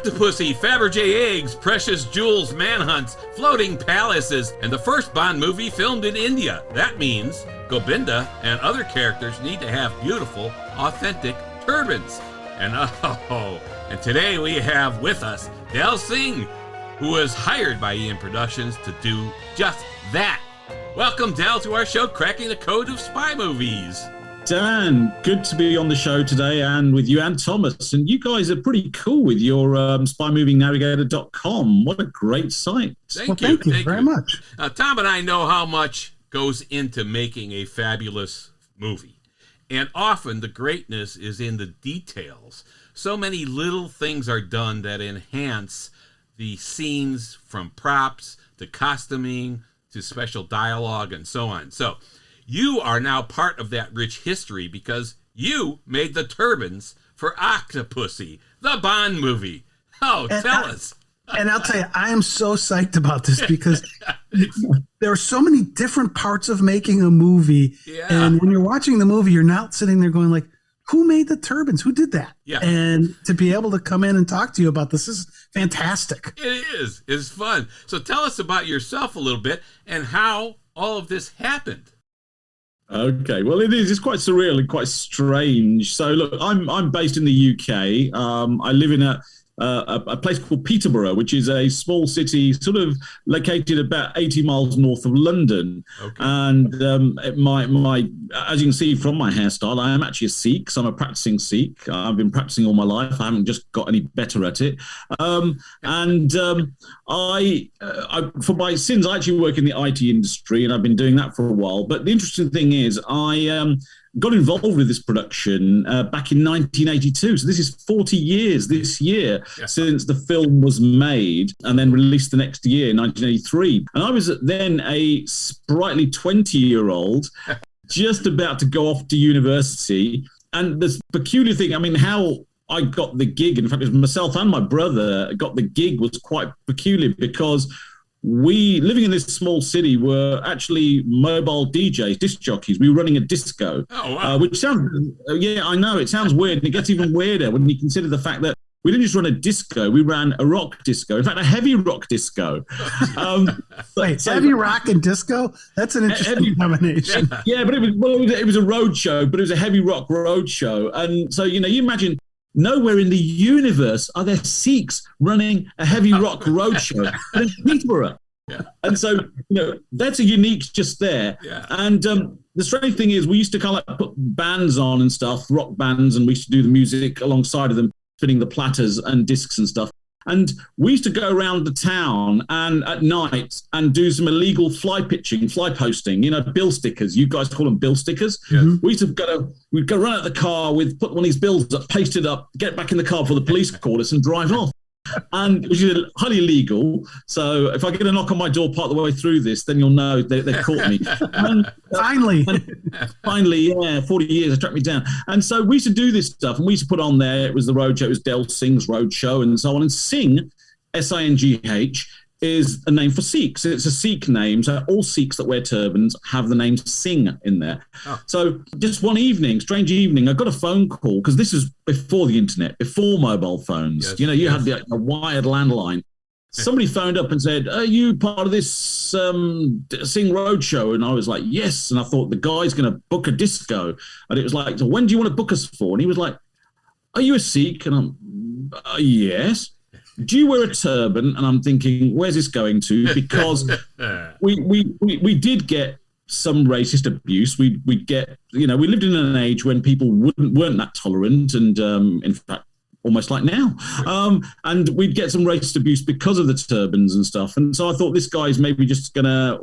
Octopussy, Faberge eggs, precious jewels, manhunts, floating palaces, and the first Bond movie filmed in India. That means Gobinda and other characters need to have beautiful, authentic turbans. And today we have with us Singh, who was hired by Eon Productions to do just that. Welcome, Del, to our show, Cracking the Code of Spy Movies. Dan, good to be on the show today and with you and Thomas. And you guys are pretty cool with your spymovingnavigator.com. What a great site. Thank you very much. Tom and I know how much goes into making a fabulous movie. And often the greatness is in the details. So many little things are done that enhance the scenes, from props to costuming to special dialogue and so on. So you are now part of that rich history because you made the turbans for Octopussy, the Bond movie. Oh, tell us. And I'll tell you, I am so psyched about this because there are so many different parts of making a movie. Yeah. And when you're watching the movie, you're not sitting there going like, who made the turbans? Who did that? Yeah. And to be able to come in and talk to you about this is fantastic. It is. It's fun. So tell us about yourself a little bit and how all of this happened. Okay, well, it is. It's quite surreal and quite strange. So, look, I'm based in the UK. I live in a place called Peterborough, which is a small city, sort of located about 80 miles north of London. Okay. And my, as you can see from my hairstyle, I am actually a Sikh. So I'm a practicing Sikh. I've been practicing all my life. I haven't just got any better at it. I for my sins, I actually work in the IT industry, and I've been doing that for a while. But the interesting thing is, I got involved with this production back in 1982. So this is 40 years this year since the film was made and then released the next year, 1983. And I was then a sprightly 20-year-old just about to go off to university. And this peculiar thing, I mean, how I got the gig, in fact, it was myself and my brother got the gig, was quite peculiar because we, living in this small city, were actually mobile DJs, disc jockeys. We were running a disco, which sounds, I know, it sounds weird. And it gets even weirder when you consider the fact that we didn't just run a disco, we ran a rock disco. In fact, a heavy rock disco. Wait, heavy rock and disco? That's an interesting combination. Yeah, but it was a road show, but it was a heavy rock road show. And so, you imagine, nowhere in the universe are there Sikhs running a heavy rock roadshow in Peterborough. Yeah. And so, that's a unique just there. Yeah. And the strange thing is, we used to kind of put bands on and stuff, rock bands, and we used to do the music alongside of them, spinning the platters and discs and stuff. And we used to go around the town and at night and do some illegal fly pitching, fly posting, bill stickers. You guys call them bill stickers. Yes. We used to we'd go run out of the car with, put one of these bills up, paste it up, get back in the car before the police called us and drive off. And which is highly illegal. So if I get a knock on my door part of the way through this, then you'll know they caught me. Finally, 40 years, they tracked me down. And so we used to do this stuff, and we used to put on there, it was the road show, it was Singh's road show and so on. And Singh, Singh, is a name for Sikhs. It's a Sikh name. So all Sikhs that wear turbans have the name Singh in there. Oh. So just one evening, strange evening, I got a phone call, because this is before the internet, before mobile phones. Yes, you had the wired landline. Somebody phoned up and said, are you part of this Singh Roadshow? And I was like, yes. And I thought, the guy's going to book a disco. And it was like, so when do you want to book us for? And he was like, are you a Sikh? And I'm, yes. Do you wear a turban? And I'm thinking, where's this going to? Because we did get some racist abuse. We get, we lived in an age when people weren't that tolerant, and in fact, almost like now. And we'd get some racist abuse because of the turbans and stuff. And so I thought, this guy's maybe just going to,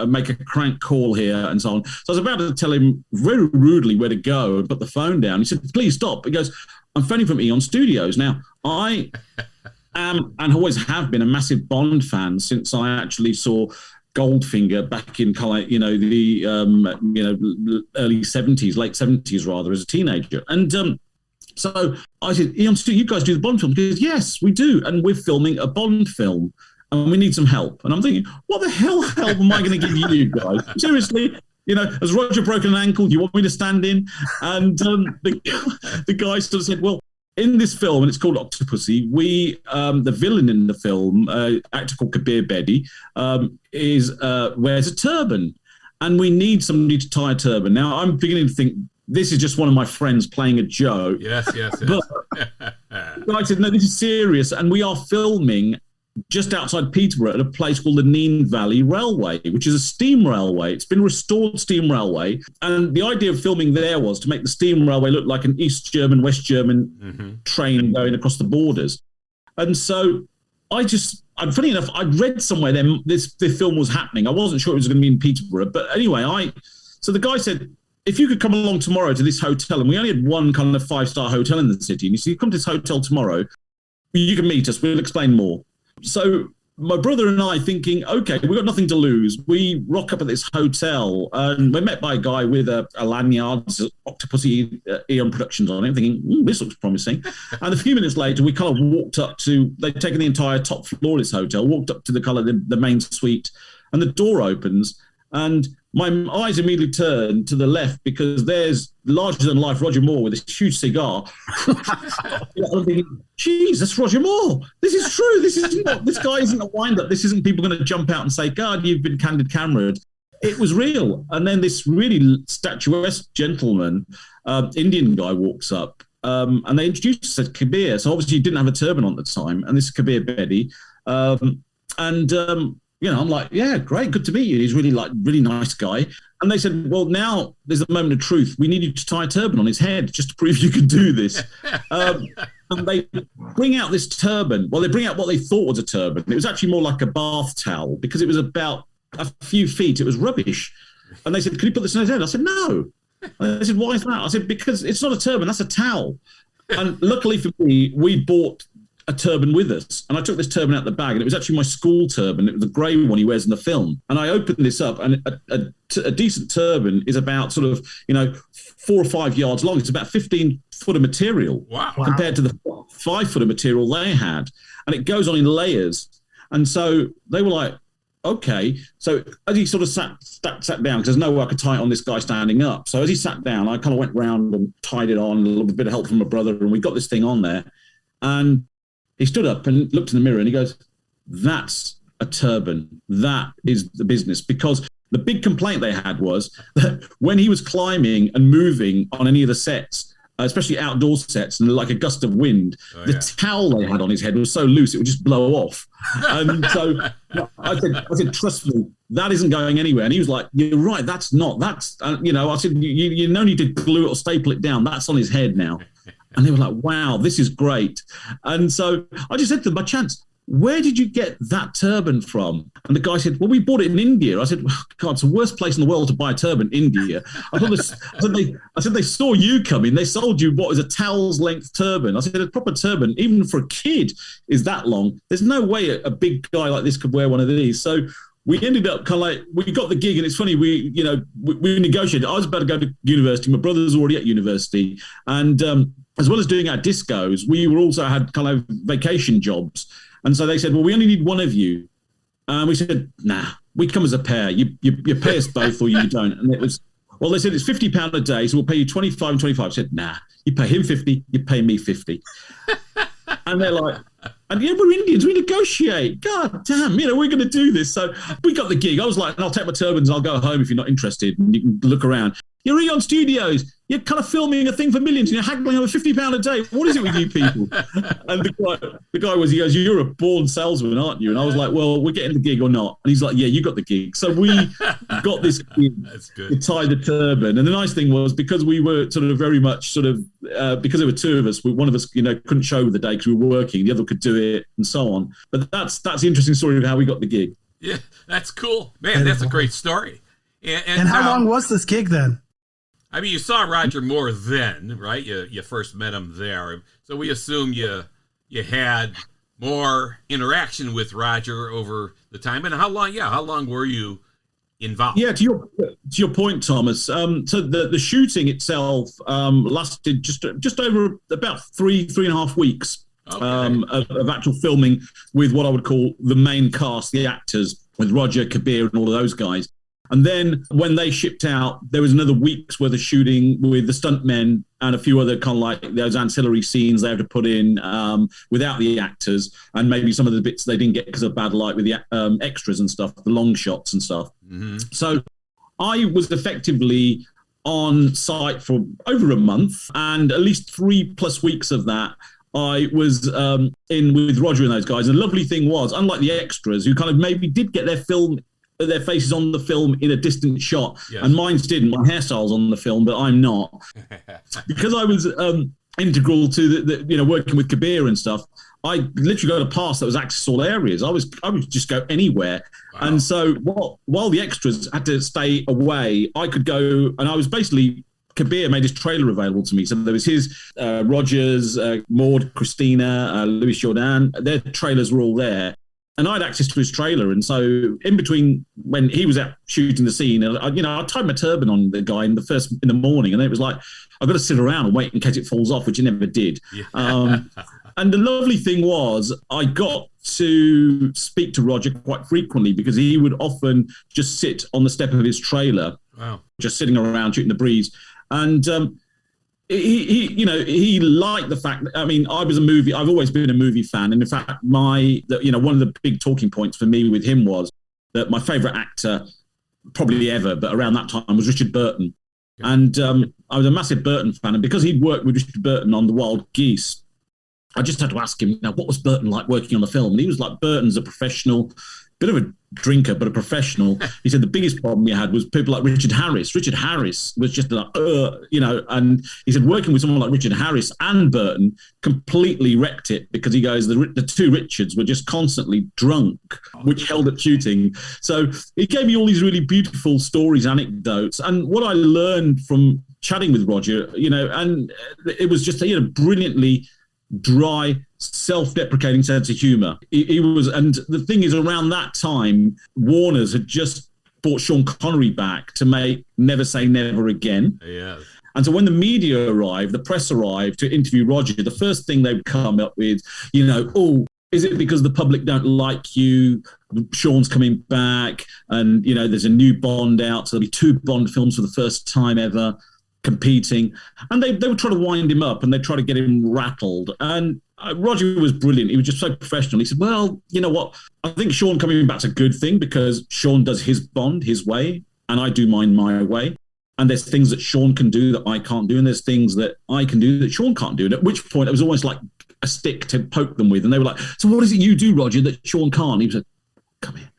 make a crank call here and so on. So I was about to tell him very rudely where to go and put the phone down. He said, please stop. He goes, I'm phoning from Eon Studios. Now, I am and always have been a massive Bond fan since I actually saw Goldfinger back in the early 70s, late 70s rather, as a teenager. And so I said, Eon Studios, you guys do the Bond film? He goes, yes, we do. And we're filming a Bond film and we need some help. And I'm thinking, what the hell help am I going to give you guys? Seriously? Has Roger broken an ankle? Do you want me to stand in? And the guy sort of said, well, in this film, and it's called Octopussy, the villain in the film, actor called Kabir Bedi, wears a turban, and we need somebody to tie a turban. Now, I'm beginning to think this is just one of my friends playing a joke. Yes. But I said, no, this is serious, and we are filming just outside Peterborough at a place called the Nene Valley Railway, which is a steam railway. It's been a restored steam railway. And the idea of filming there was to make the steam railway look like an East German, West German train going across the borders. And so funny enough, I'd read somewhere then this film was happening. I wasn't sure it was going to be in Peterborough. But anyway, so the guy said, if you could come along tomorrow to this hotel, and we only had one kind of 5-star hotel in the city, and you see, come to this hotel tomorrow, you can meet us, we'll explain more. So my brother and I thinking, okay, we've got nothing to lose. We rock up at this hotel, and we're met by a guy with a lanyard, Octopussy Eon Productions on it, thinking, this looks promising. And a few minutes later, we kind of walked up to, they'd taken the entire top floor of this hotel, walked up to the main suite, and the door opens, and my eyes immediately turn to the left because there's larger-than-life Roger Moore with this huge cigar. I'm thinking, geez, that's Roger Moore. This is true. This guy isn't a wind-up. This isn't people going to jump out and say, God, you've been candid cameraed. It was real. And then this really statuesque gentleman, Indian guy, walks up, and they introduced us as Kabir. So obviously he didn't have a turban on at the time, and this is Kabir Bedi. I'm like, yeah, great, good to meet you. He's really nice guy. And they said, well, now there's a moment of truth. We need you to tie a turban on his head just to prove you can do this. And they bring out this turban. Well, they bring out what they thought was a turban. It was actually more like a bath towel because it was about a few feet. It was rubbish. And they said, can you put this on his head? I said, no. And they said, why is that? I said, because it's not a turban, that's a towel. And luckily for me, we bought a turban with us, and I took this turban out of the bag, and it was actually my school turban. It was the grey one he wears in the film. And I opened this up, and a decent turban is about sort of 4 or 5 yards long. It's about 15 foot of material compared to the 5 foot of material they had, and it goes on in layers. And so they were like, okay. So as he sort of sat down, because there's no way I could tie it on this guy standing up. So as he sat down, I kind of went round and tied it on, a little bit of help from my brother, and we got this thing on there. And he stood up and looked in the mirror and he goes, that's a turban. That is the business. Because the big complaint they had was that when he was climbing and moving on any of the sets, especially outdoor sets, and like a gust of wind, the towel they had on his head was so loose it would just blow off. And so I said, trust me, that isn't going anywhere. And he was like, you're right, I said, you no need to glue it or staple it down. That's on his head now. And they were like, wow, this is great. And so I just said to them, by chance, where did you get that turban from? And the guy said, well, we bought it in India. I said, well, God, it's the worst place in the world to buy a turban, India. I said, they saw you coming. They sold you what was a towel's length turban. I said, a proper turban, even for a kid, is that long. There's no way a big guy like this could wear one of these. So we ended up kind of like, we got the gig, and it's funny, we negotiated. I was about to go to university. My brother's already at university. And as well as doing our discos, we also had kind of vacation jobs. And so they said, well, we only need one of you. And we said, nah, we come as a pair. You pay us both or you don't. And it was, well, they said, it's £50 a day, so we'll pay you 25 and 25. I said, nah, you pay him 50, you pay me 50. And they're like, and we're Indians, we negotiate. God damn, we're going to do this. So we got the gig. I was like, I'll take my turbans and I'll go home if you're not interested. And you can look around. You're Eon Studios. You're kind of filming a thing for millions and you're haggling over £50 a day. What is it with you people? And the guy he goes, you're a born salesman, aren't you? And I was like, well, we're getting the gig or not? And he's like, yeah, you got the gig. So we got this gig to tie the turban. And the nice thing was, because we were sort of very much because there were two of us, one of us, couldn't show the day because we were working, the other could do it and so on. But that's the interesting story of how we got the gig. Yeah, that's cool. Man, that's a great story. And how long was this gig then? I mean, you saw Roger Moore then, right? You first met him there. So we assume you had more interaction with Roger over the time. And how long were you involved? Yeah, to your point, Thomas. So the shooting itself lasted just over about three and a half weeks of actual filming with what I would call the main cast, the actors, with Roger, Kabir, and all of those guys. And then when they shipped out, there was another week's worth of shooting with the stuntmen and a few other kind of like those ancillary scenes they have to put in without the actors, and maybe some of the bits they didn't get because of bad light with the extras and stuff, the long shots and stuff. Mm-hmm. So I was effectively on site for over a month, and at least 3+ weeks of that I was in with Roger and those guys. And the lovely thing was, unlike the extras who kind of maybe did get their faces on the film in a distant shot, yes, and mine didn't. My hairstyle's on the film, but I'm not. Because I was integral to the working with Kabir and stuff, I literally got a pass that was access all areas. I would just go anywhere. Wow. And so while the extras had to stay away, I could go, and I was basically, Kabir made his trailer available to me. So there was his, Rogers, Maud, Christina, Louis Jordan, their trailers were all there. And I had access to his trailer. And so in between when he was out shooting the scene, I tied my turban on the guy in the morning. And then it was like, I've got to sit around and wait in case it falls off, which it never did. Yeah. And the lovely thing was I got to speak to Roger quite frequently because he would often just sit on the step of his trailer, wow, just sitting around shooting the breeze. And he liked the fact that, I've always been a movie fan. And in fact, one of the big talking points for me with him was that my favorite actor probably ever, but around that time, was Richard Burton. Yeah. And I was a massive Burton fan. And because he'd worked with Richard Burton on The Wild Geese, I just had to ask him, what was Burton like working on the film? And he was like, Burton's a professional, bit of a drinker, but a professional. He said the biggest problem he had was people like Richard Harris. Richard Harris was just like, and he said working with someone like Richard Harris and Burton completely wrecked it because he goes, the two Richards were just constantly drunk, which held up shooting. So he gave me all these really beautiful stories, anecdotes. And what I learned from chatting with Roger, and it was just, brilliantly dry, self-deprecating sense of humor. He was, and the thing is, around that time, Warner's had just brought Sean Connery back to make Never Say Never Again. Yeah. And so when the media arrived, the press arrived to interview Roger, the first thing they would come up with, is it because the public don't like you? Sean's coming back, and there's a new Bond out, so there'll be 2 Bond films for the first time ever competing, and they would try to wind him up and they try to get him rattled. And Roger was brilliant. He was just so professional. He said, well, you know what? I think Sean coming back's a good thing because Sean does his Bond his way and I do mine my way. And there's things that Sean can do that I can't do, and there's things that I can do that Sean can't do. And at which point it was almost like a stick to poke them with. And they were like, so what is it you do, Roger, that Sean can't? He was like, come here,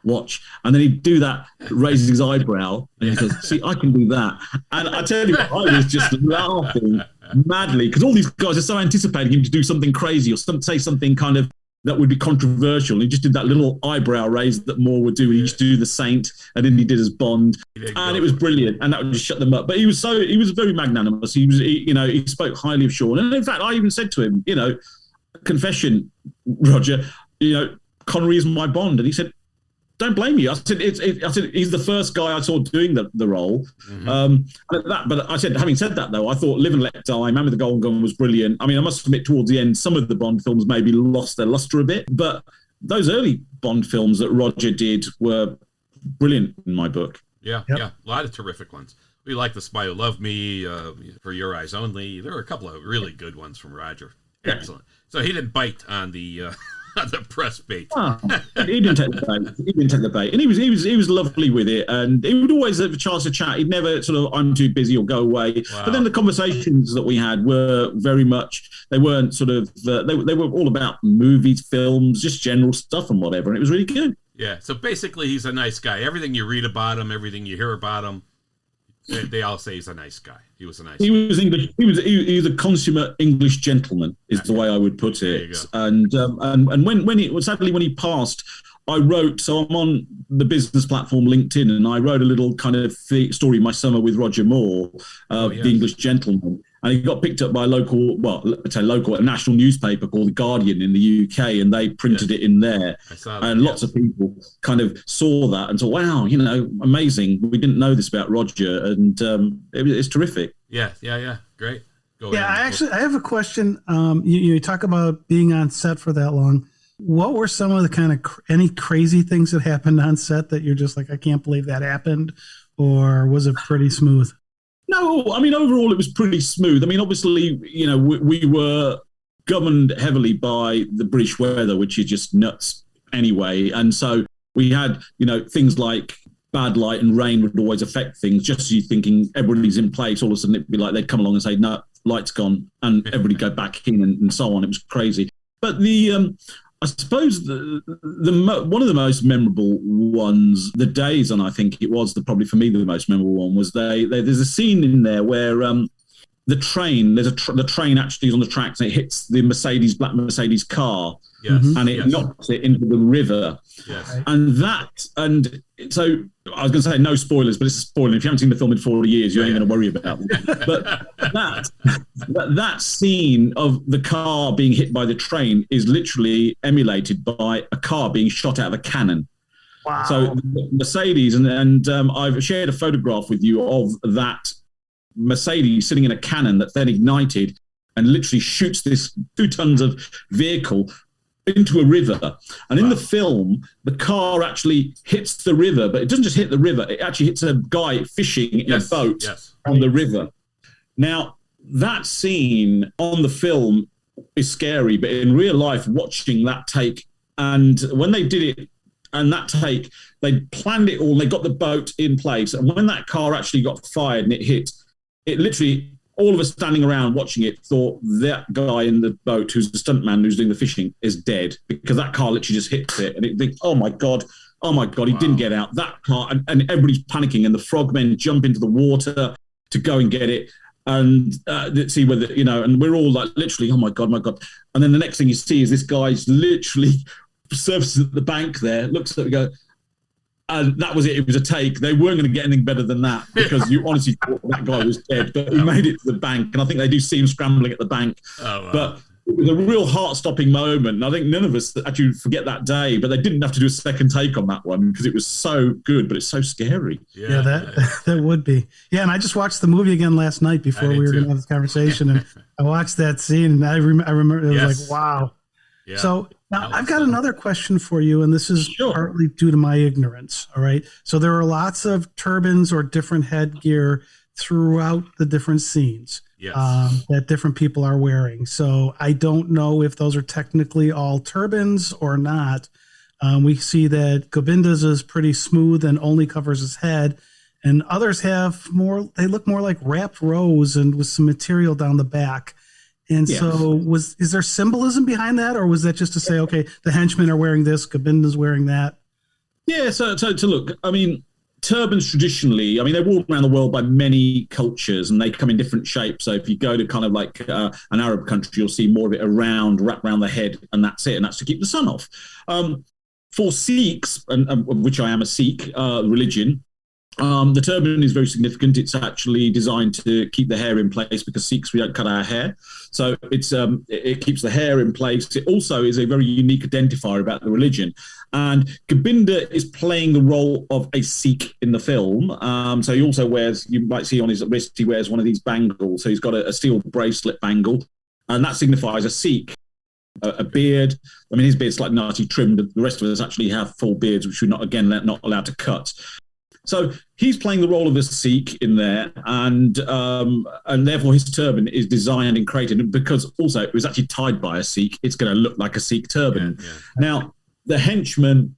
watch. And then he'd do that, raises his eyebrow, and he says, see, I can do that. And I tell you what, I was just laughing madly because all these guys are so anticipating him to do something crazy or say something kind of that would be controversial. He just did that little eyebrow raise that Moore would do. He used to do the Saint, and then he did his Bond, and it was brilliant. And that would just shut them up. But he was very magnanimous. He spoke highly of Sean. And in fact, I even said to him, confession, Roger, Connery is my Bond. And he said, don't blame you. I said he's the first guy I saw doing the role. Mm-hmm. But I said, having said that, though, I thought Live and Let Die, Man with the Golden Gun was brilliant. I mean, I must admit, towards the end, some of the Bond films maybe lost their luster a bit, but those early Bond films that Roger did were brilliant in my book. Yeah, yep. Yeah, a lot of terrific ones. We like The Spy Who Loved Me, For Your Eyes Only. There were a couple of really good ones from Roger. Excellent. So he didn't bite on the press bait. Oh, he didn't take the bait. And he was lovely with it. And he would always have a chance to chat. He'd never sort of, I'm too busy or go away. Wow. But then the conversations that we had were very much, they weren't sort of, they were all about movies, films, just general stuff and whatever. And it was really good. Yeah. So basically he's a nice guy. Everything you read about him, everything you hear about him, they all say he's a nice guy. He was a nice guy. Was English. He was a consummate English gentleman, is the way I would put it. And when he passed, I wrote. So I'm on the business platform LinkedIn, and I wrote a little kind of story, My Summer with Roger Moore, the English gentleman. And he got picked up by a national newspaper called The Guardian in the UK, and they printed it in there. I saw that, and lots of people kind of saw that and thought, wow, amazing. We didn't know this about Roger, and it's terrific. Yeah, great. Go ahead. I have a question. You talk about being on set for that long. What were some of the kind of any crazy things that happened on set that you're just like, I can't believe that happened, or was it pretty smooth? No, I mean, overall, it was pretty smooth. I mean, obviously, we were governed heavily by the British weather, which is just nuts anyway. And so we had, things like bad light and rain would always affect things. Just as you thinking everybody's in place, all of a sudden it'd be like they'd come along and say, no, light's gone, and everybody go back in and so on. It was crazy. But I suppose one of the most memorable ones, the days, and I think it was probably for me the most memorable one, was there's a scene in there where the train, the train actually is on the tracks and it hits the black Mercedes car, and it knocks it into the river. Yes. And so I was going to say no spoilers, but it's a spoiler. If you haven't seen the film in 40 years, you ain't going to worry about it. But that scene of the car being hit by the train is literally emulated by a car being shot out of a cannon. Wow. So Mercedes, and I've shared a photograph with you of that Mercedes sitting in a cannon that's then ignited and literally shoots this 2 tons of vehicle into a river. And in the film, the car actually hits the river, but it doesn't just hit the river, it actually hits a guy fishing in a boat on the river. Now, that scene on the film is scary, but in real life, watching that take, and when they did it, and that take, they planned it all, they got the boat in place, and when that car actually got fired and it hit, it literally, all of us standing around watching it thought that guy in the boat, who's the stuntman who's doing the fishing, is dead, because that car literally just hits it. And it thinks, oh my God, he didn't get out. That car, and everybody's panicking, and the frogmen jump into the water to go and get it. And see whether, and we're all like literally, oh my God. And then the next thing you see is this guy's literally surfaces at the bank there, looks at it and go, and that was it. It was a take. They weren't going to get anything better than that, because you honestly thought that guy was dead. But he made it to the bank, and I think they do see him scrambling at the bank. Oh, wow. But it was a real heart-stopping moment. And I think none of us actually forget that day. But they didn't have to do a second take on that one, because it was so good, but it's so scary. Yeah, that would be. Yeah, and I just watched the movie again last night before we were going to have this conversation, and I watched that scene, and I remember it was like, wow. Yeah. So now I've got another question for you, and this is partly due to my ignorance. All right. So there are lots of turbans or different headgear throughout the different scenes that different people are wearing. So I don't know if those are technically all turbans or not. We see that Gobinda's is pretty smooth and only covers his head, and others have more. They look more like wrapped rows and with some material down the back. And so is there symbolism behind that, or was that just to say, okay, the henchmen are wearing this, Gobinda's wearing that? Yeah, so to look, I mean, turbans traditionally, I mean, they're worn around the world by many cultures, and they come in different shapes. So if you go to kind of like an Arab country, you'll see more of it wrapped around the head, and that's it, and that's to keep the sun off. For Sikhs, and which I am a Sikh religion, the turban is very significant. It's actually designed to keep the hair in place, because Sikhs, we don't cut our hair. So it keeps the hair in place. It also is a very unique identifier about the religion. And Gobinda is playing the role of a Sikh in the film. So he also wears, you might see on his wrist, he wears one of these bangles. So he's got a steel bracelet bangle, and that signifies a Sikh. A beard. I mean, his beard's slightly nicely trimmed. The rest of us actually have full beards, which we're not allowed to cut. So he's playing the role of a Sikh in there, and therefore his turban is designed and created, because also it was actually tied by a Sikh. It's going to look like a Sikh turban. Yeah. Now, the henchmen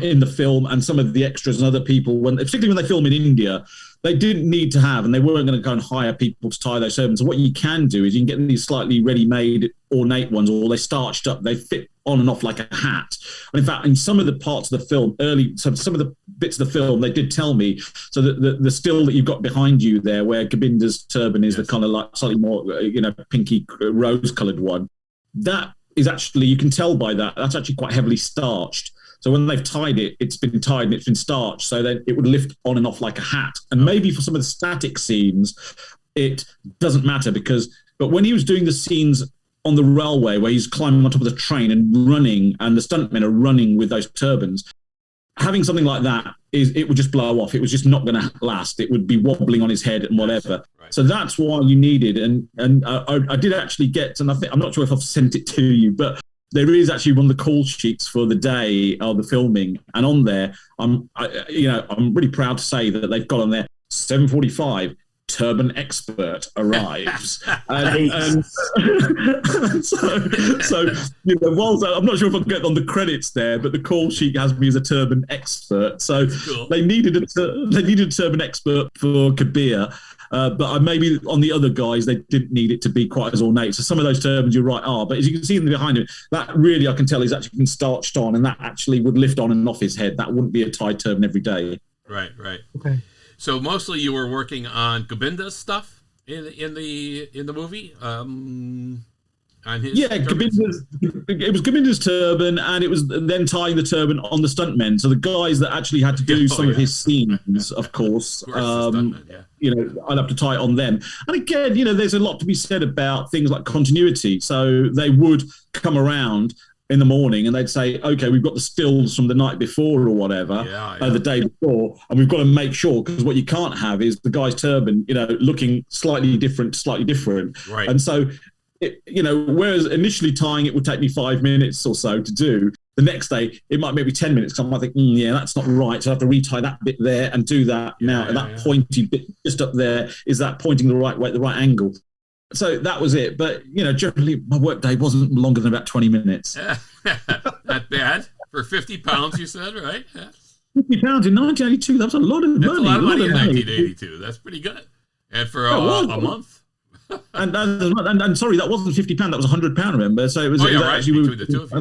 in the film, and some of the extras and other people, particularly when they film in India, they didn't need to have, and they weren't going to go and hire people to tie those turbans. So what you can do is you can get these slightly ready-made, ornate ones, or they're starched up. They fit on and off like a hat. And in fact, in some of the parts of the film, some of the bits of the film, they did tell me, so that the still that you've got behind you there, where Gobinda's turban is the kind of like slightly more, pinky rose-coloured one, that is actually, you can tell by that's actually quite heavily starched. So when they've tied it, it's been tied and it's been starched, so then it would lift on and off like a hat. And maybe for some of the static scenes, it doesn't matter, but when he was doing the scenes on the railway where he's climbing on top of the train and running, and the stuntmen are running with those turbans, having something like that, it would just blow off. It was just not going to last. It would be wobbling on his head and whatever. Right. So that's why you needed, and I did actually get, and I'm not sure if I've sent it to you, but there is actually one of the call sheets for the day of the filming, and on there, I'm really proud to say that they've got on there 7:45, turban expert arrives. and so whilst I'm not sure if I'll get on the credits there, but the call sheet has me as a turban expert. So cool. They needed a turban expert for Kabir. But maybe on the other guys, they didn't need it to be quite as ornate. So some of those turbans, you're right, are. But as you can see in the behind it, that really, I can tell, is actually been starched on, and that actually would lift on and off his head. That wouldn't be a tied turban every day. Right. Okay. So mostly you were working on Gobinda's stuff in the movie. On his it was Gobinda's turban, and it was then tying the turban on the stuntmen. So the guys that actually had to do some of his scenes, of course, I'd have to tie it on them. And again, there's a lot to be said about things like continuity. So they would come around in the morning and they'd say, okay, we've got the stills from the night before or whatever, the day before, and we've got to make sure, because what you can't have is the guy's turban, looking slightly different. Right. And so, whereas initially tying it would take me 5 minutes or so to do, the next day it might maybe 10 minutes. I might think, that's not right. So I have to retie that bit there and do that now. And that pointy bit just up there, is that pointing the right way, the right angle? So that was it. But, generally my work day wasn't longer than about 20 minutes. Not bad. For 50 pounds, you said, right? Yeah. 50 pounds in 1982, that was a lot of money. That's a lot of money in 1982. That's pretty good. And for a month. and sorry, that wasn't £50. That was £100. Remember, so it was. Actually between the two of you,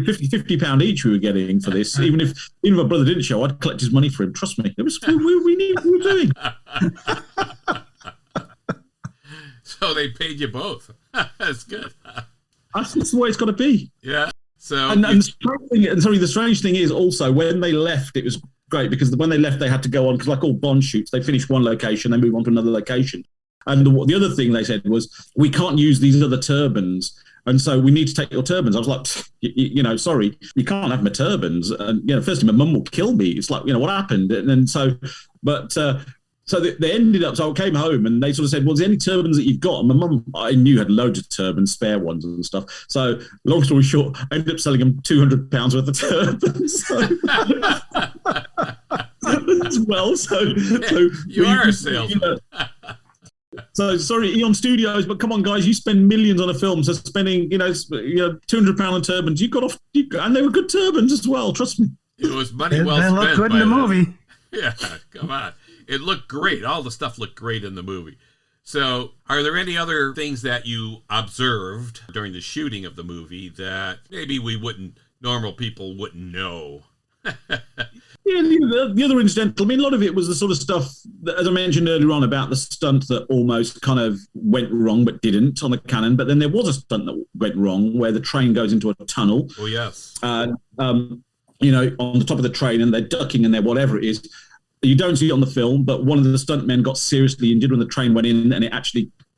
£50 each we were getting for this. Even if my brother didn't show, I'd collect his money for him. Trust me, it was we were doing. So they paid you both. That's good. That's the way it's got to be. Yeah. So the strange thing is also when they left, it was great because when they left, they had to go on because like all Bond shoots, they finish one location, they move on to another location. And the other thing they said was, we can't use these other turbans, and so we need to take your turbans. I was like, sorry, you can't have my turbans. And firstly, my mum will kill me. It's like, what happened? And so, but so they ended up. So I came home and they sort of said, well, is there any turbans that you've got? And my mum, I knew, had loads of turbans, spare ones and stuff. So long story short, I ended up selling them £200 worth of turbans. As well. So you are a salesman. So sorry, Eon Studios, but come on, guys, you spend millions on a film. So spending, £200 on turbans, and they were good turbans as well. Trust me, it was money well spent. They look good in the movie. Yeah, come on, it looked great. All the stuff looked great in the movie. So, are there any other things that you observed during the shooting of the movie that maybe normal people wouldn't know? Yeah, the other incidental, a lot of it was the sort of stuff that, as I mentioned earlier on, about the stunt that almost kind of went wrong but didn't on the cannon. But then there was a stunt that went wrong where the train goes into a tunnel. Oh, yes. On the top of the train, and they're ducking and they're whatever it is. You don't see it on the film, but one of the stuntmen got seriously injured when the train went in, and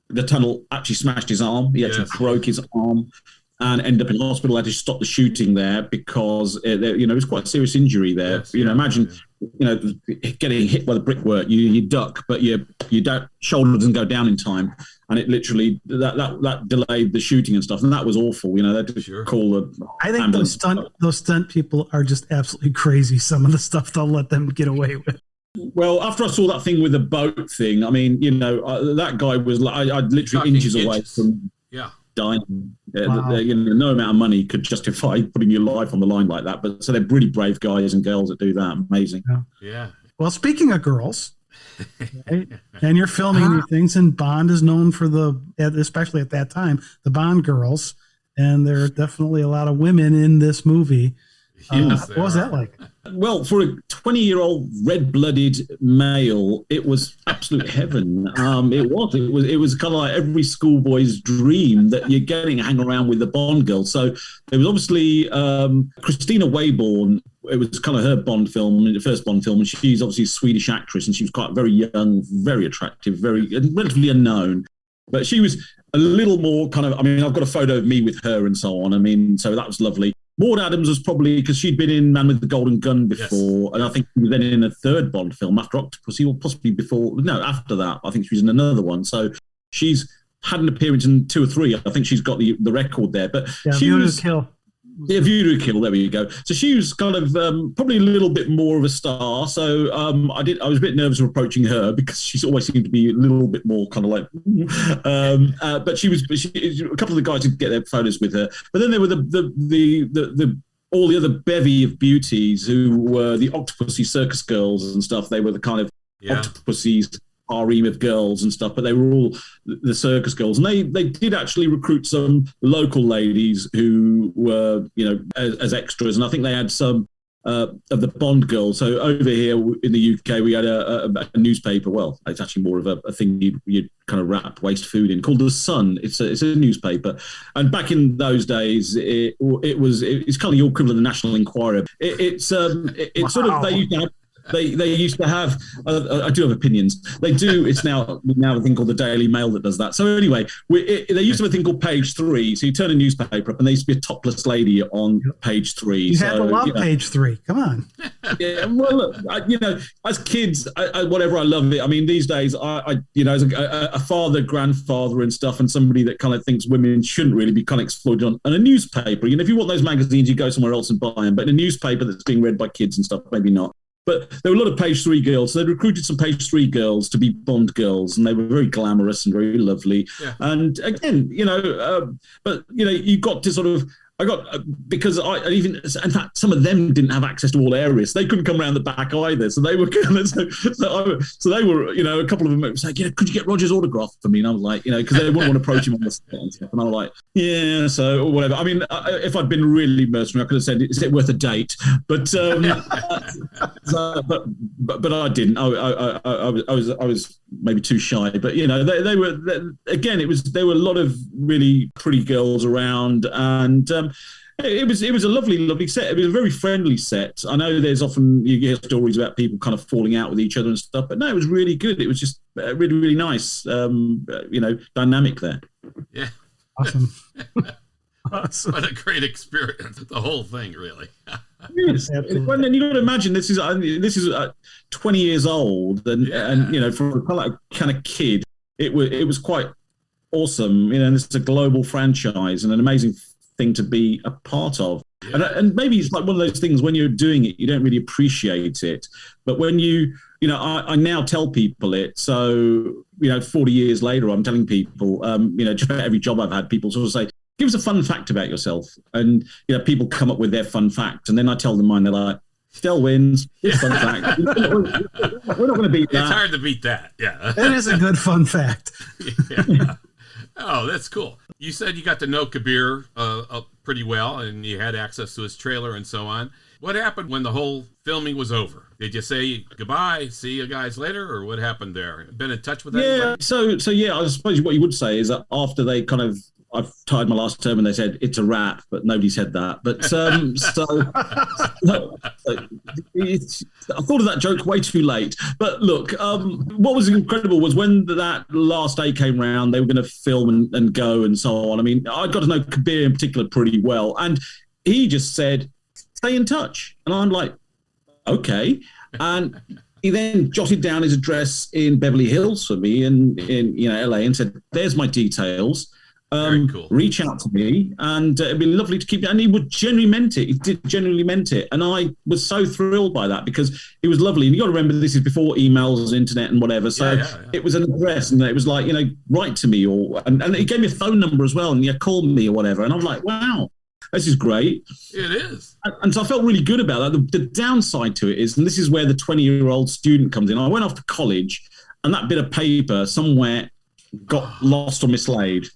the tunnel actually smashed his arm. He actually broke his arm. And ended up in hospital. Had to stop the shooting there because it was quite a serious injury there. Yes, imagine getting hit by the brickwork. You duck, but your shoulder doesn't go down in time, and it literally that delayed the shooting and stuff. And that was awful. They had to call the. I think those stunt people are just absolutely crazy. Some of the stuff they'll let them get away with. Well, after I saw that thing with the boat thing, that guy was like, I'd literally inches away from. Yeah. Dying. Wow. No amount of money could justify putting your life on the line like that. But so they're really brave guys and girls that do that. Amazing. Yeah. Well, speaking of girls, right, and you're filming these things, and Bond is known for especially at that time, the Bond girls, and there are definitely a lot of women in this movie. Yes, what was that like? Well, for a 20-year-old red-blooded male, it was absolute heaven. It was kind of like every schoolboy's dream that you're getting to hang around with the Bond girl. So there was obviously Christina Wayborn. It was kind of her Bond film, the first Bond film, and she's obviously a Swedish actress, and she was quite very young, very attractive, relatively unknown. But she was a little more kind of, I've got a photo of me with her and so on. So that was lovely. Maud Adams was probably, because she'd been in Man with the Golden Gun before, and I think she was then in a third Bond film after Octopussy, or possibly after that. I think she was in another one. So she's had an appearance in 2 or 3. I think she's got the record there. But she was Kill. Yeah, View to Kill. There we go. So she was kind of probably a little bit more of a star. So I was a bit nervous of approaching her because she's always seemed to be a little bit more kind of like. But she, a couple of the guys did get their photos with her. But then there were the all the other bevy of beauties who were the Octopussy circus girls and stuff. They were the kind of Octopussy's harem of girls and stuff, but they were all the circus girls, and they did actually recruit some local ladies who were, as extras, and I think they had some of the Bond girls. So over here in the UK, we had a newspaper. Well, it's actually more of a thing you'd kind of wrap waste food in, called The Sun. It's a newspaper, and back in those days, it's kind of your equivalent of the National Enquirer. It's sort of they used to have. I do have opinions. They do. It's now a thing called the Daily Mail that does that. So anyway, they used to have a thing called Page 3. So you turn a newspaper up, and there used to be a topless lady on Page 3. You had to love Page 3. Come on. Yeah. Well, look, as kids, whatever, I love it. I mean, these days, as a father, grandfather, and stuff, and somebody that kind of thinks women shouldn't really be kind of exploited on a newspaper. If you want those magazines, you go somewhere else and buy them. But in a newspaper that's being read by kids and stuff, maybe not. But there were a lot of Page 3 girls. So they recruited some Page 3 girls to be Bond girls, and they were very glamorous and very lovely. Yeah. And again, but you got to sort of. Because in fact, some of them didn't have access to all areas. They couldn't come around the back either. So they were kind of, so they were, a couple of them was like, could you get Roger's autograph for me? And I was like, because they wouldn't want to approach him on the set and stuff. And I was like, yeah, so or whatever. I mean, if I'd been really mercenary, I could have said, is it worth a date? But but I didn't. I was maybe too shy. But they were again. There were a lot of really pretty girls around, and it was a lovely set. It was a very friendly set. I know there's often you hear stories about people kind of falling out with each other and stuff, but no, it was really good. It was just really, really nice, dynamic there. Yeah. Awesome. What a great experience. The whole thing, really. Yes. Well, then you got to imagine this is 20 years old, and for a kind of kid, it was quite awesome. And this is a global franchise and an amazing thing to be a part of. Yeah. And maybe it's like one of those things, when you're doing it, you don't really appreciate it. But when I now tell people it. So, 40 years later, I'm telling people, just about every job I've had, people sort of say, give us a fun fact about yourself. And, people come up with their fun fact. And then I tell them mine, they're like, Stell wins. It's fun fact. We're not going to beat that. It's hard to beat that. Yeah. That is a good fun fact. Yeah. Oh, that's cool. You said you got to know Kabir pretty well, and you had access to his trailer and so on. What happened when the whole filming was over? Did you say goodbye, see you guys later, or what happened there? Been in touch with anybody? So yeah, I suppose what you would say is that after they kind of, I've tied my last term and they said it's a wrap, but nobody said that. But I thought of that joke way too late. But look, what was incredible was when that last day came round, they were going to film and go and so on. I mean, I got to know Kabir in particular pretty well, and he just said, "Stay in touch," and I'm like, "Okay," and he then jotted down his address in Beverly Hills for me in LA and said, "There's my details. Very cool. Reach out to me, and it'd be lovely to keep it." And he would genuinely meant it. He did genuinely meant it, and I was so thrilled by that because it was lovely. And you got to remember, this is before emails, internet, and whatever. So It was an address, and it was like, write to me, and he gave me a phone number as well, and call me or whatever. And I was like, wow, this is great. It is. And so I felt really good about that. The downside to it is, and this is where the 20-year-old student comes in. I went off to college, and that bit of paper somewhere got lost or mislaid.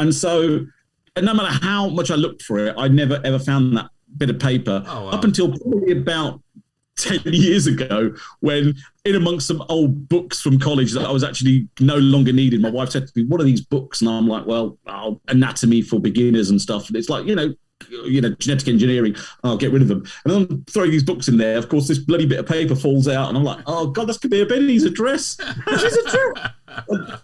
And so, no matter how much I looked for it, I never, ever found that bit of paper up until probably about 10 years ago, when in amongst some old books from college that I was actually no longer needed, my wife said to me, "What are these books?" And I'm like, "Well, anatomy for beginners and stuff." And it's like, genetic engineering. I'll get rid of them. And I'm throwing these books in there. Of course, this bloody bit of paper falls out, and I'm like, "Oh God, that's Kabir Benny's address." She's a address.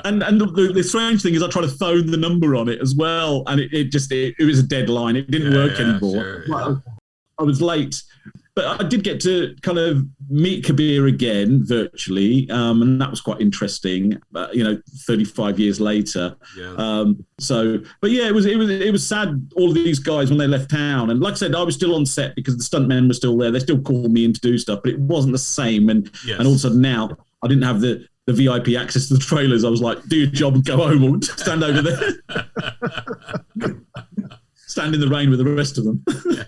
And the strange thing is, I tried to phone the number on it as well, and it was a dead line. It didn't work anymore. Sure, I was late. But I did get to kind of meet Kabir again virtually, and that was quite interesting. 35 years later. Yes. But yeah, it was sad. All of these guys when they left town, and like I said, I was still on set because the stuntmen were still there. They still called me in to do stuff, but it wasn't the same. And all of a sudden now, I didn't have the VIP access to the trailers. I was like, do your job and go home, or stand over there, stand in the rain with the rest of them. Cool.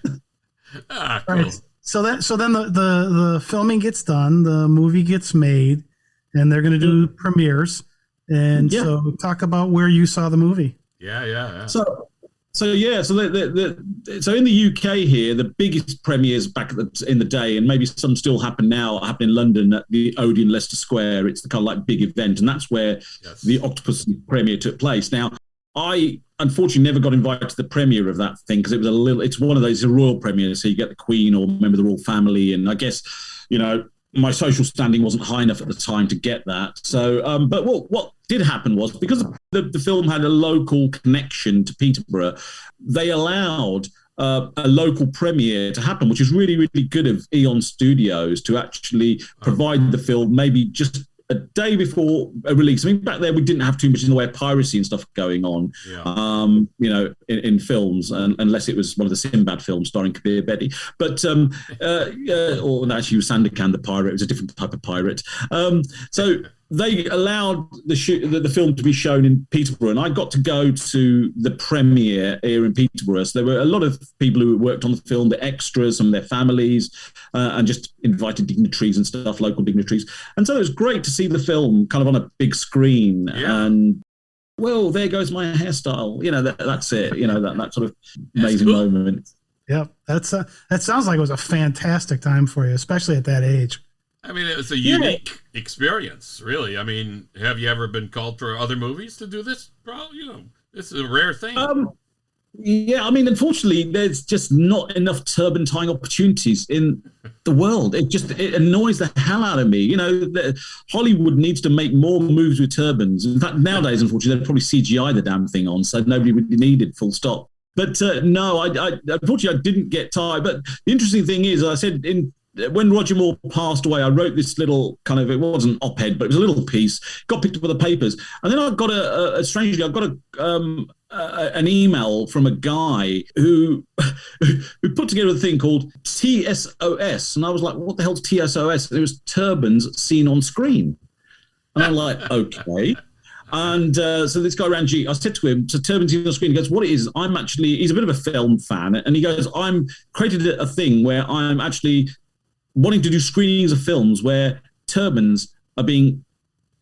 Right. So then the filming gets done, the movie gets made, and they're going to do premieres. And so talk about where you saw the movie. Yeah. So in the UK here, the biggest premieres back in the day, and maybe some still happen in London at the Odeon Leicester Square. It's the kind of like big event, and that's where the Octopussy premiere took place. Now, I unfortunately never got invited to the premiere of that thing because it's one of those royal premieres, so you get the Queen or a member of the royal family, and I guess, my social standing wasn't high enough at the time to get that. So, but what did happen was, because the film had a local connection to Peterborough, they allowed a local premiere to happen, which is really, really good of Eon Studios to actually provide the film maybe just a day before a release. I mean, back there we didn't have too much in the way of piracy and stuff going on, in films, unless it was one of the Sinbad films starring Kabir Bedi. But or actually, was Sandakan the pirate. It was a different type of pirate. So they allowed the film to be shown in Peterborough, and I got to go to the premiere here in Peterborough. So there were a lot of people who worked on the film, the extras and their families, and just invited dignitaries and stuff, local dignitaries. And so it was great to see the film kind of on a big screen. Yeah. And well, there goes my hairstyle. That's it. That sort of amazing moment. Yeah, that sounds like it was a fantastic time for you, especially at that age. I mean, it was a unique experience, really. I mean, have you ever been called for other movies to do this? Probably, this is a rare thing. Yeah, I mean, unfortunately, there's just not enough turban tying opportunities in the world. It annoys the hell out of me. Hollywood needs to make more movies with turbans. In fact, nowadays, unfortunately, they'd probably CGI the damn thing on, so nobody would need it, full stop. But no, I unfortunately, I didn't get tied. But the interesting thing is, I said when Roger Moore passed away, I wrote this little kind of, it wasn't op-ed, but it was a little piece, got picked up with the papers. And then I got strangely, I got an email from a guy who put together a thing called TSOS. And I was like, what the hell's TSOS? And it was turbans seen on screen. And I'm like, okay. And so this guy ran I said to him, so turbans seen on screen, he goes, what it is, he's a bit of a film fan. And he goes, I'm created a thing where I'm actually wanting to do screenings of films where turbans are being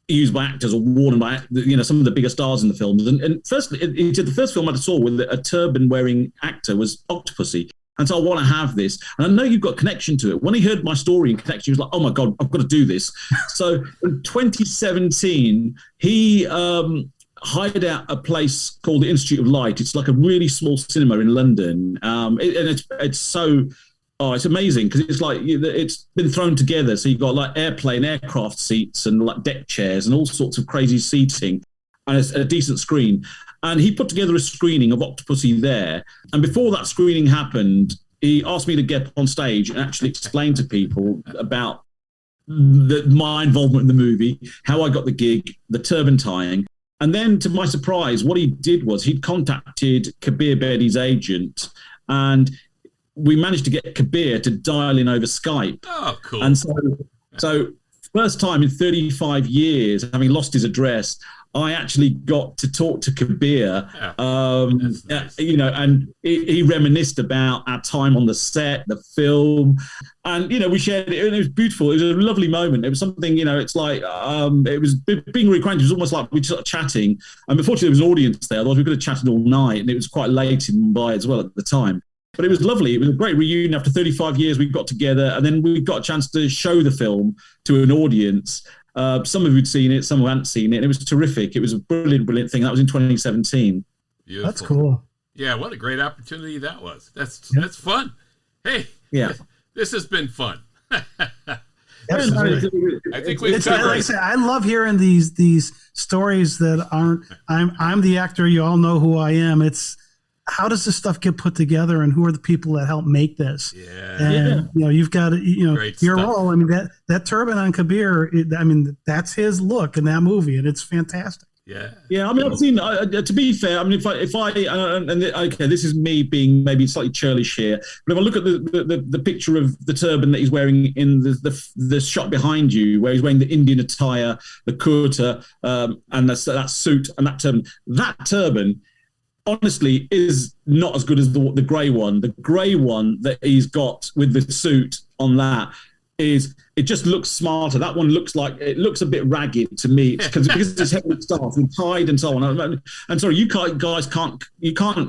used by actors or worn by some of the bigger stars in the films. And firstly, he said the first film I saw with a turban wearing actor was Octopussy. And so I want to have this. And I know you've got connection to it. When he heard my story and connection, he was like, oh my God, I've got to do this. So in 2017, he hired out a place called the Institute of Light. It's like a really small cinema in London. And it's so... Oh, it's amazing because it's like it's been thrown together. So you've got like aircraft seats and like deck chairs and all sorts of crazy seating, and it's a decent screen. And he put together a screening of Octopussy there. And before that screening happened, he asked me to get on stage and actually explain to people about my involvement in the movie, how I got the gig, the turban tying. And then, to my surprise, what he did was he'd contacted Kabir Bedi's agent, and we managed to get Kabir to dial in over Skype. Oh, cool. And so first time in 35 years, having lost his address, I actually got to talk to Kabir, nice. And he reminisced about our time on the set, the film, and, we shared it, and it was beautiful. It was a lovely moment. It was something, it's like, it was being reacquainted. It was almost like we started chatting, and unfortunately there was an audience there, otherwise we could have chatted all night, and it was quite late in Mumbai as well at the time. But it was lovely. It was a great reunion. After 35 years, we got together, and then we got a chance to show the film to an audience. Some of who'd seen it, some who hadn't seen it. And it was terrific. It was a brilliant, brilliant thing. That was in 2017. Beautiful. That's cool. Yeah, what a great opportunity that was. That's fun. Hey, yeah, this has been fun. Absolutely. I think we've covered. Like I say, I love hearing these stories that aren't. I'm the actor. You all know who I am. how does this stuff get put together, and who are the people that help make this? Yeah. And you've got Great your stuff. role. I mean, that turban on Kabir, that's his look in that movie, and it's fantastic. Yeah. I mean, I've seen. To be fair, I mean, okay, this is me being maybe slightly churlish here, but if I look at the picture of the turban that he's wearing in the shot behind you, where he's wearing the Indian attire, the kurta, and that suit and that turban, honestly, is not as good as the grey one. The grey one that he's got with the suit on that it just looks smarter. That one looks a bit ragged to me because it's heavily staffed and tied and so on. And sorry, you guys can't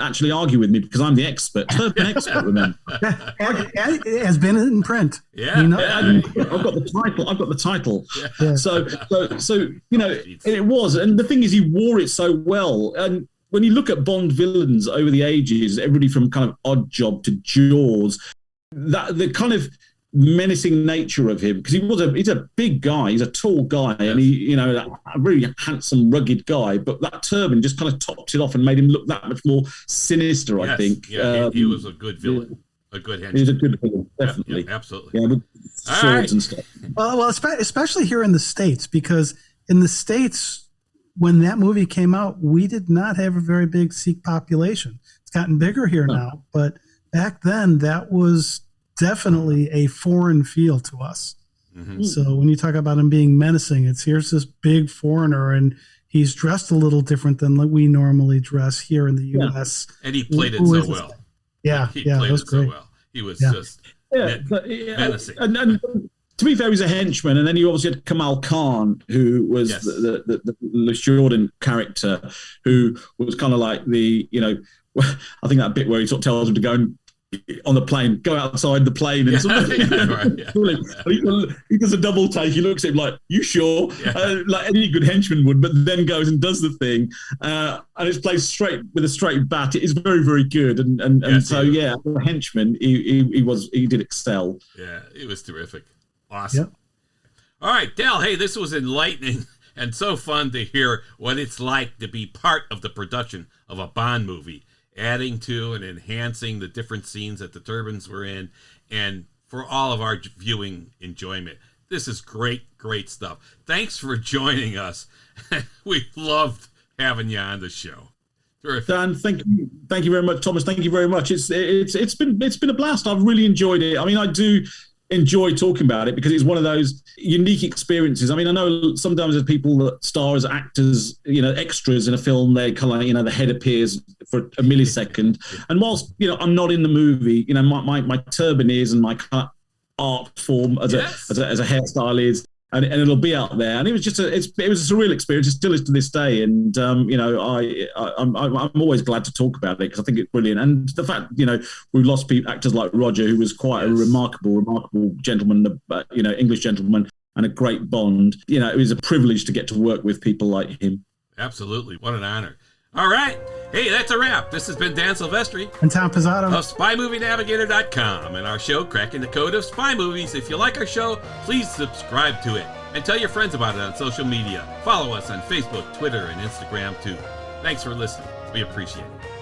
actually argue with me because I'm the expert. Turban expert, remember? It has been in print. Yeah, I've got the title. Yeah. So it was, and the thing is, he wore it so well. And when you look at Bond villains over the ages, everybody from kind of Odd Job to Jaws, that the kind of menacing nature of him, because he's a big guy, he's a tall guy, and he a really handsome, rugged guy, but that turban just kind of topped it off and made him look that much more sinister. I think. Yeah, he was a good villain, a good henchman. He was a good villain, definitely. Yeah, absolutely. Yeah, with swords and stuff. Well, especially here in the States, because in the States, when that movie came out, we did not have a very big Sikh population. It's gotten bigger here now, but back then that was definitely a foreign feel to us. Mm-hmm. So when you talk about him being menacing, here's this big foreigner, and he's dressed a little different than we normally dress here in the U.S. And he played it so well. Yeah, he played it so well. He was just menacing. And to be fair, he's a henchman, and then you obviously had Kamal Khan, who was the Jordan character, who was kind of like I think that bit where he sort of tells him to go and on the plane, go outside the plane, and he does a double take. He looks at him like, "You sure?" Like any good henchman would, but then goes and does the thing, and it's played straight with a straight bat. It is very, very good, and so the henchman, he did excel. Yeah, it was terrific, awesome. Yep. All right, Del. Hey, this was enlightening and so fun to hear what it's like to be part of the production of a Bond movie, adding to and enhancing the different scenes that the Turbans were in, and for all of our viewing enjoyment. This is great stuff. Thanks for joining us. We loved having you on the show. Terrific. Dan, thank you very much. Thomas, thank you very much. It's been a blast. I've really enjoyed it. I mean, I do enjoy talking about it because it's one of those unique experiences. I mean, I know sometimes there's people that star as actors, extras in a film, they kind of, the head appears for a millisecond. And whilst, I'm not in the movie, my turban is, and my art form as a hairstyle is, and it'll be out there. And it was just it was a surreal experience. It still is to this day. And, I'm always glad to talk about it because I think it's brilliant. And the fact, we lost actors like Roger, who was quite a remarkable gentleman, English gentleman, and a great Bond. It was a privilege to get to work with people like him. Absolutely. What an honor. All right. Hey, that's a wrap. This has been Dan Silvestri and Tom Pizzato of SpyMovieNavigator.com and our show, Cracking the Code of Spy Movies. If you like our show, please subscribe to it and tell your friends about it on social media. Follow us on Facebook, Twitter, and Instagram, too. Thanks for listening. We appreciate it.